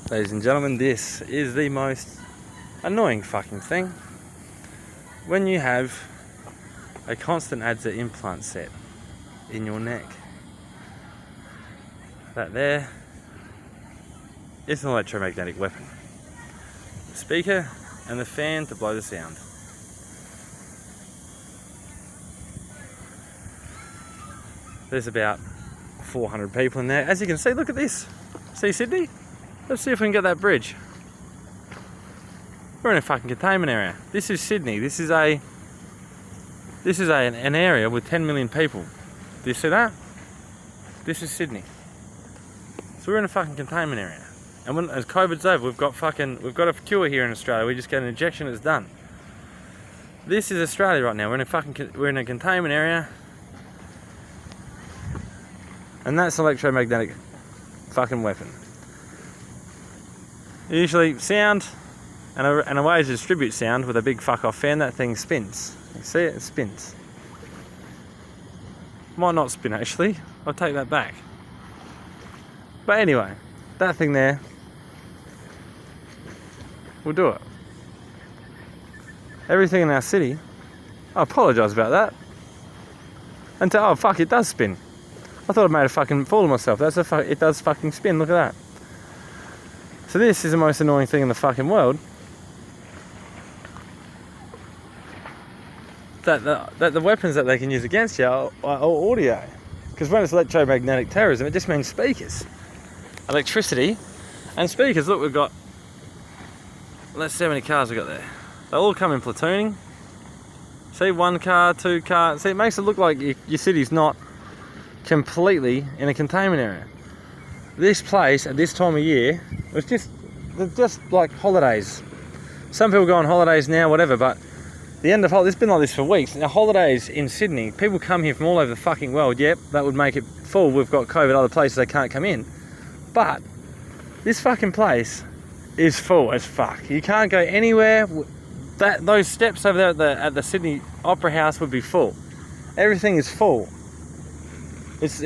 Ladies and gentlemen, this is the most annoying fucking thing. When you have a constant adzer implant set in your neck. That there is an electromagnetic weapon. The speaker and the fan to blow the sound. There's about 400 people in there. As you can see, look at this. See Sydney? Let's see if we can get that bridge. We're in a fucking containment area. This is Sydney. This is an area with 10 million people. Do you see that? This is Sydney. So we're in a fucking containment area. And when as COVID's over, we've got a cure here in Australia. We just get an injection, it's done. This is Australia right now. We're in a containment area. And that's an electromagnetic fucking weapon. Usually sound and a way to distribute sound with a big fuck off fan, that thing spins. You see it? It spins. Might not spin actually. I'll take that back. But anyway, that thing there will do it. Everything in our city, I apologise about that. Oh fuck, it does spin. I thought I made a fucking fool of myself. It does fucking spin, look at that. So this is the most annoying thing in the fucking world. That the weapons that they can use against you are audio. Because when it's electromagnetic terrorism, it just means speakers. Electricity and speakers. Look, let's see how many cars we've got there. They all come in platooning. See, 1 car, 2 cars. See, it makes it look like your city's not completely in a containment area. This place at this time of year was just like holidays. Some people go on holidays now, whatever, but the end of holidays, it's been like this for weeks. Now, holidays in Sydney, people come here from all over the fucking world. Yep, that would make it full. We've got COVID other places they can't come in. But this fucking place is full as fuck. You can't go anywhere. Those steps over there at the Sydney Opera House would be full. Everything is full. It's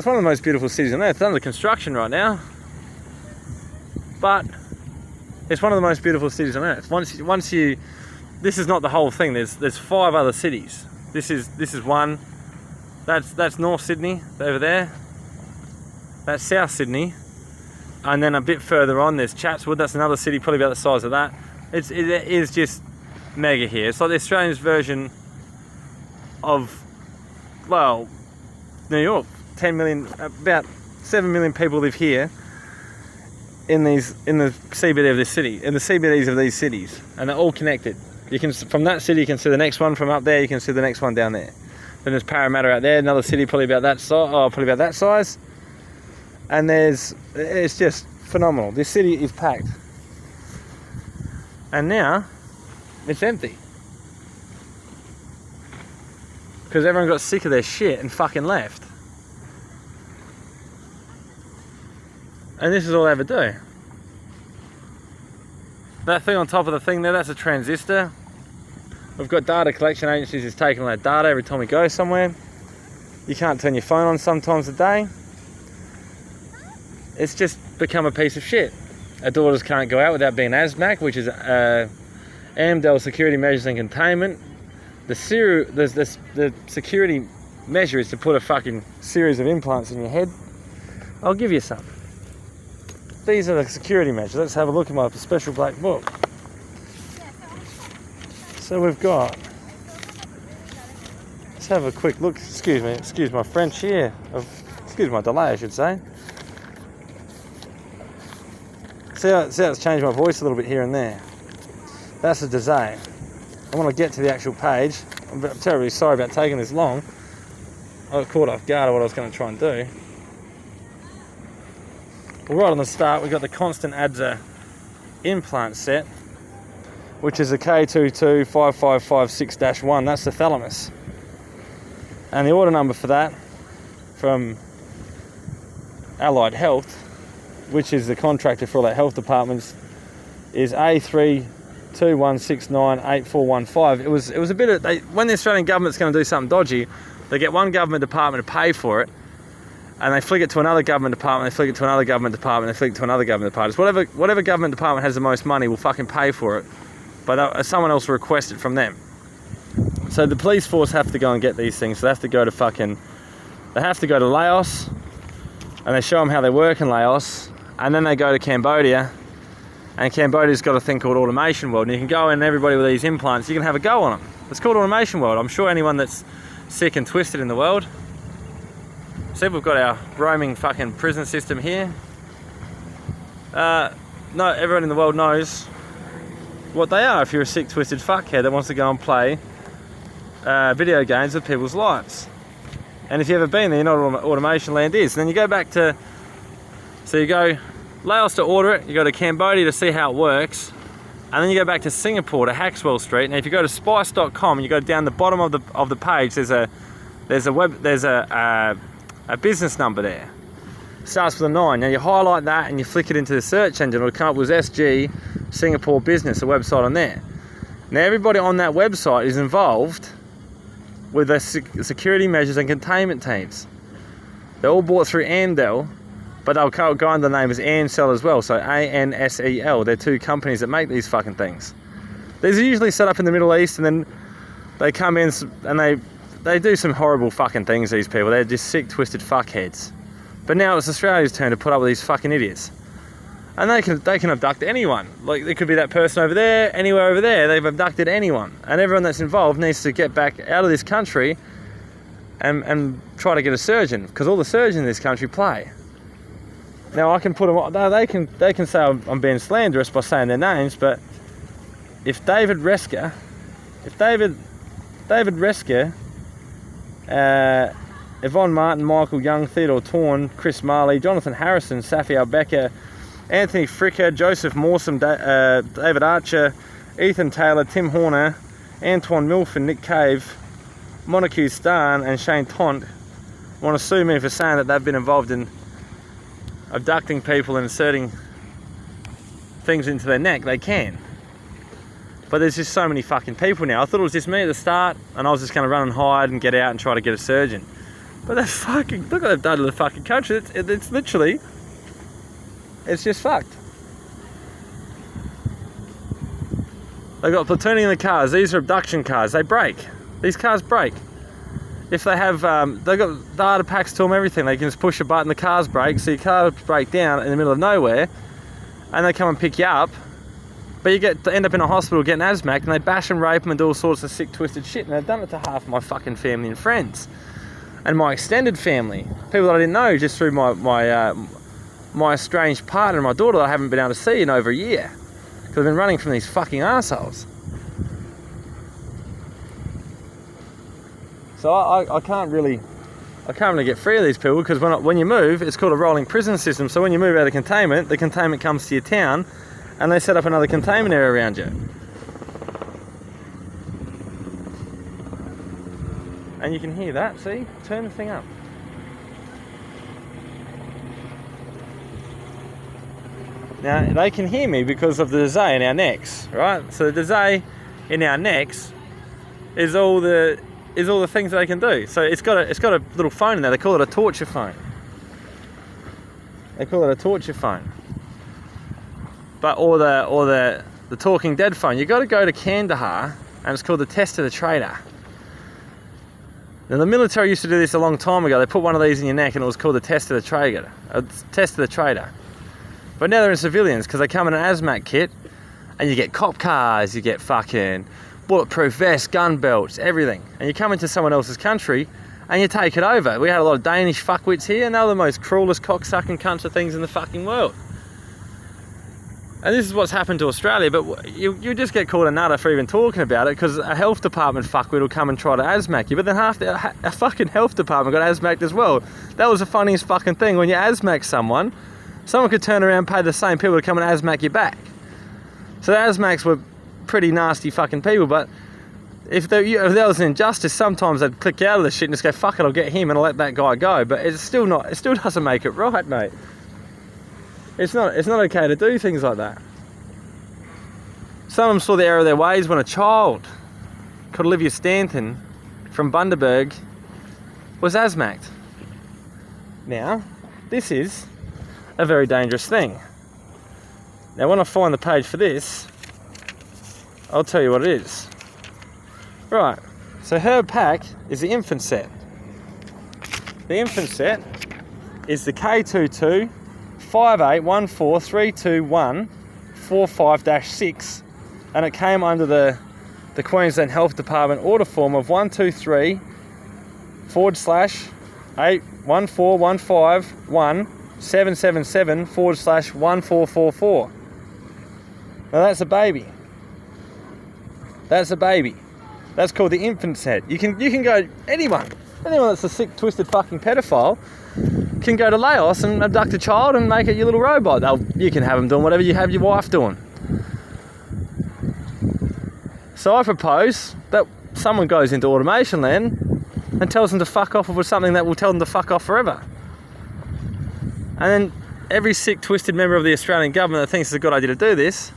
one of the most beautiful cities on earth. It's under construction right now, but it's one of the most beautiful cities on earth. This is not the whole thing. There's 5 other cities. This is one. That's North Sydney over there. That's South Sydney, and then a bit further on there's Chatswood. That's another city, probably about the size of that. It is just mega here. It's like the Australian's version of, well, New York. 10 million, about 7 million people live here in the CBD of this city, in the CBDs of these cities, and they're all connected. You can, from that city, you can see the next one. From up there, you can see the next one down there. Then there's Parramatta out there, another city probably about that size. And it's just phenomenal. This city is packed, and now it's empty because everyone got sick of their shit and fucking left. And this is all they ever do. That thing on top of the thing there, that's a transistor. We've got data collection agencies who's taking all that data every time we go somewhere. You can't turn your phone on sometimes a day. It's just become a piece of shit. Our daughters can't go out without being ASMAC, which is AMDL security measures and containment. The security measure is to put a fucking series of implants in your head. I'll give you some. These are the security measures. Let's have a look at my special black book. So we've got, let's have a quick look. Excuse my French here. Excuse my delay, I should say. See how it's changed my voice a little bit here and there. That's a design. I want to get to the actual page. I'm terribly sorry about taking this long. I got caught off guard of what I was going to try and do. Well, right on the start, we've got the constant adzer implant set, which is a K225556-1. That's the thalamus. And the order number for that from Allied Health, which is the contractor for all our health departments, is A321698415. It was a bit of, when the Australian government's going to do something dodgy, they get one government department to pay for it, and they flick it to another government department, they flick it to another government department, they flick it to another government department. It's whatever government department has the most money will fucking pay for it, but someone else will request it from them. So the police force have to go and get these things. So they have to go to Laos, and they show them how they work in Laos, and then they go to Cambodia, and Cambodia's got a thing called Automation World, and you can go in, and everybody with these implants, you can have a go on them. It's called Automation World. I'm sure anyone that's sick and twisted in the world. See, we've got our roaming fucking prison system here. No, everyone in the world knows what they are if you're a sick, twisted fuckhead that wants to go and play video games with people's lives. And if you've ever been there, you know what Automation Land is. And then you go back to, so you go Laos to order it, you go to Cambodia to see how it works, and then you go back to Singapore to Haxwell Street. And if you go to spice.com, you go down the bottom of the page, there's a business number there. It starts with a 9. Now you highlight that and you flick it into the search engine, it'll come up with SG Singapore Business, a website on there. Now everybody on that website is involved with the security measures and containment teams. They're all bought through Andel, but they'll go under the name as Ansel as well, so ANSEL. They're two companies that make these fucking things. These are usually set up in the Middle East, and then they come in and they do some horrible fucking things, these people. They're just sick, twisted fuckheads. But now it's Australia's turn to put up with these fucking idiots. And they can abduct anyone. Like, it could be that person over there, anywhere over there, they've abducted anyone. And everyone that's involved needs to get back out of this country and try to get a surgeon, because all the surgeons in this country play. Now I can put them on, they can say I'm being slanderous by saying their names, but if David Resker, Yvonne Martin, Michael Young, Theodore Torn, Chris Marley, Jonathan Harrison, Safi Al-Becker, Anthony Fricker, Joseph Morsam, David Archer, Ethan Taylor, Tim Horner, Antoine Milford, Nick Cave, Montague Starn and Shane Tont want to sue me for saying that they've been involved in abducting people and inserting things into their neck. They can. But there's just so many fucking people now. I thought it was just me at the start, and I was just going to run and hide and get out and try to get a surgeon. But they're fucking, look what they've done to the fucking country. It's literally, it's just fucked. They've got platooning in the cars. These are abduction cars. They break. These cars break. If they have, they've got data packs to them, everything. They can just push a button, the cars break. So your cars break down in the middle of nowhere, and they come and pick you up. But you end up in a hospital getting asthmac, and they bash and rape them and do all sorts of sick, twisted shit. And they've done it to half of my fucking family and friends, and my extended family, people that I didn't know just through my estranged partner and my daughter that I haven't been able to see in over a year because I've been running from these fucking assholes. So I can't really get free of these people, because when you move, it's called a rolling prison system. So when you move out of containment, the containment comes to your town, and they set up another containment area around you. And you can hear that, see? Turn the thing up. Now, they can hear me because of the désay in our necks, right? So the désay in our necks is all the things that they can do. So it's got a little phone in there. They call it a torture phone. They call it a torture phone. But or the Talking Dead phone. You got to go to Kandahar, and it's called the Test of the Traitor. Now the military used to do this a long time ago. They put one of these in your neck, and it was called the Test of the Traitor. Test of the Traitor. But now they're in civilians, because they come in an ASMAT kit, and you get cop cars, you get fucking bulletproof vests, gun belts, everything. And you come into someone else's country, and you take it over. We had a lot of Danish fuckwits here, and they were the most cruelest cocksucking cunts of things in the fucking world. And this is what's happened to Australia, but you just get called a nutter for even talking about it, because a health department fuckwit will come and try to ASMAC you, but then half a fucking health department got ASMAC'd as well. That was the funniest fucking thing. When you ASMAC someone could turn around and pay the same people to come and ASMAC you back. So the ASMACs were pretty nasty fucking people, but if there was an injustice, sometimes they'd click out of the shit and just go, fuck it, I'll get him and I'll let that guy go. But it still doesn't make it right, mate. It's not okay to do things like that. Some of them saw the error of their ways when a child, called Olivia Stanton from Bundaberg, was ASMAC'd. Now, this is a very dangerous thing. Now, when I find the page for this, I'll tell you what it is. Right, so her pack is the infant set. The infant set is the K22 5814321 45-6, and it came under the Queensland Health Department order form of 123/814151777/1444. Now that's a baby. That's a baby. That's called the infant set. You can go, anyone that's a sick, twisted fucking pedophile can go to Laos and abduct a child and make it your little robot. You can have them doing whatever you have your wife doing. So I propose that someone goes into automation land and tells them to fuck off with something that will tell them to fuck off forever. And then every sick, twisted member of the Australian government that thinks it's a good idea to do this,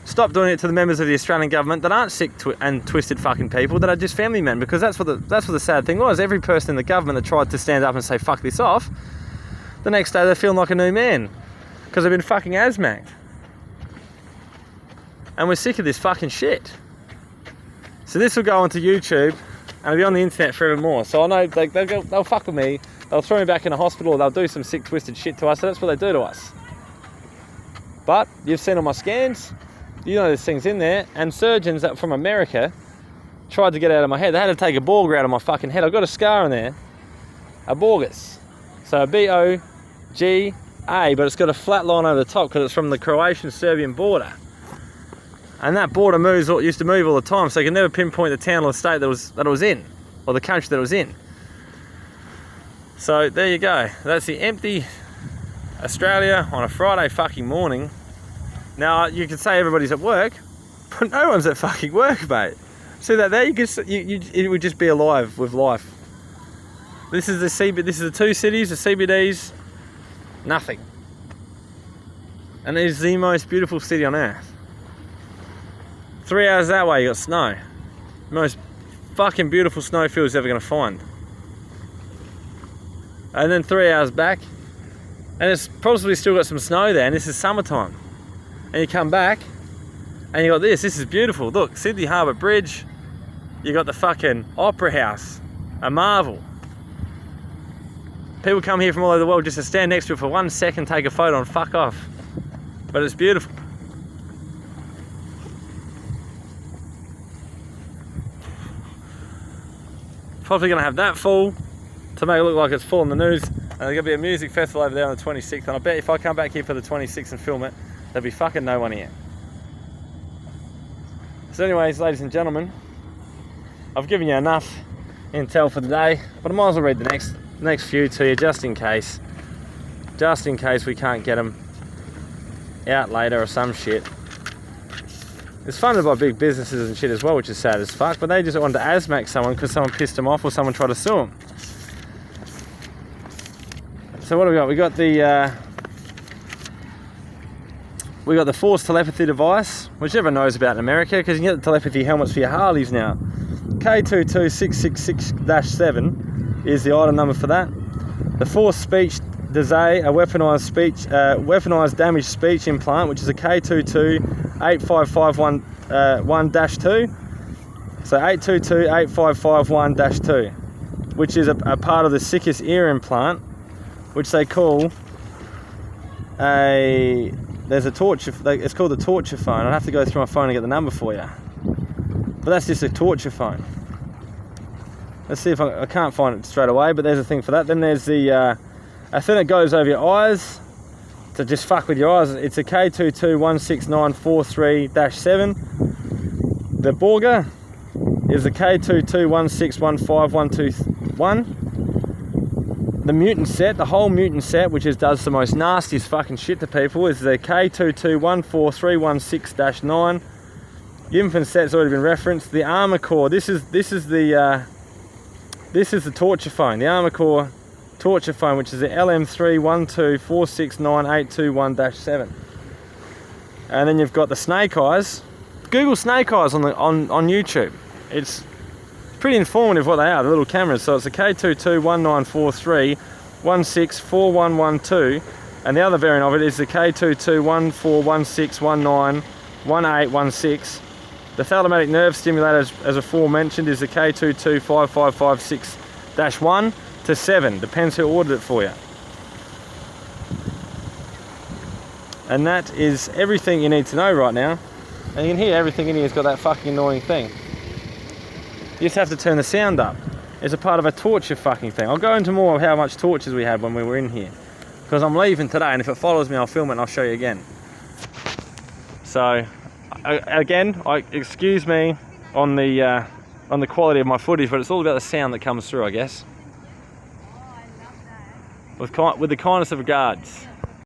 stop doing it to the members of the Australian government that aren't sick and twisted fucking people, that are just family men. Because that's what the sad thing was. Every person in the government that tried to stand up and say fuck this off, the next day they're feeling like a new man because they've been fucking asmacked. And we're sick of this fucking shit. So this will go onto YouTube and it'll be on the internet forevermore. So I know they'll fuck with me, they'll throw me back in a hospital, they'll do some sick, twisted shit to us. So that's what they do to us. But you've seen all my scans, you know there's things in there, and surgeons that from America tried to get it out of my head. They had to take a Borger out of my fucking head. I've got a scar in there, a Borgus. So a B-O-G-A, but it's got a flat line over the top because it's from the Croatian-Serbian border. And that border used to move all the time, so you can never pinpoint the town or the state that it was in, or the country that it was in. So there you go. That's the empty Australia on a Friday fucking morning. Now you can say everybody's at work, but no one's at fucking work, mate. See that there? It would just be alive with life. This is the two cities, the CBDs, nothing. And it is the most beautiful city on earth. 3 hours that way you got snow. Most fucking beautiful snowfields you're ever gonna find. And then 3 hours back, and it's probably still got some snow there, and this is summertime. And you come back, and you got this is beautiful. Look, Sydney Harbour Bridge, you got the fucking Opera House, a marvel. People come here from all over the world just to stand next to it for 1 second, take a photo and fuck off. But it's beautiful. Probably gonna have that full to make it look like it's full in the news. And there's gonna be a music festival over there on the 26th, and I bet if I come back here for the 26th and film it, there'll be fucking no one here. So anyways, ladies and gentlemen, I've given you enough intel for today, but I might as well read the next few to you just in case we can't get them out later or some shit. It's funded by big businesses and shit as well, which is sad as fuck, but they just wanted to ASMAC someone because someone pissed them off or someone tried to sue them. So what do we got? We got the forced telepathy device, which everyone knows about in America, because you can get the telepathy helmets for your Harleys now. K22666-7 is the item number for that. The forced speech Dazay, a weaponized damaged speech implant, which is a K228551-2. So 8228551-2, which is a part of the sickest ear implant, which they call there's a torture, it's called the torture phone. I'd have to go through my phone and get the number for you. But that's just a torture phone. Let's see if I can't find it straight away, but there's a thing for that. Then there's a thing that goes over your eyes to just fuck with your eyes. It's a K221693-7. The Borger is a K221615-121. The mutant set, the whole mutant set, which does the most nastiest fucking shit to people, is the K22143116-9. The infant set's already been referenced. The armor core. This is the torture phone. The armor core torture phone, which is the LM3124698121-7. And then you've got the snake eyes. Google snake eyes on YouTube. It's pretty informative what they are, the little cameras. So it's a K221943 K22164112, and the other variant of it is the K221416191816. The thalamic nerve stimulator, as aforementioned, is the K225556-1 to 7, depends who ordered it for you. And that is everything you need to know right now. And you can hear everything in here has got that fucking annoying thing. You just have to turn the sound up. It's a part of a torture fucking thing. I'll go into more of how much tortures we had when we were in here, because I'm leaving today, and if it follows me I'll film it and I'll show you again. So again, excuse me on the quality of my footage, but it's all about the sound that comes through, I guess. With the kindness of regards.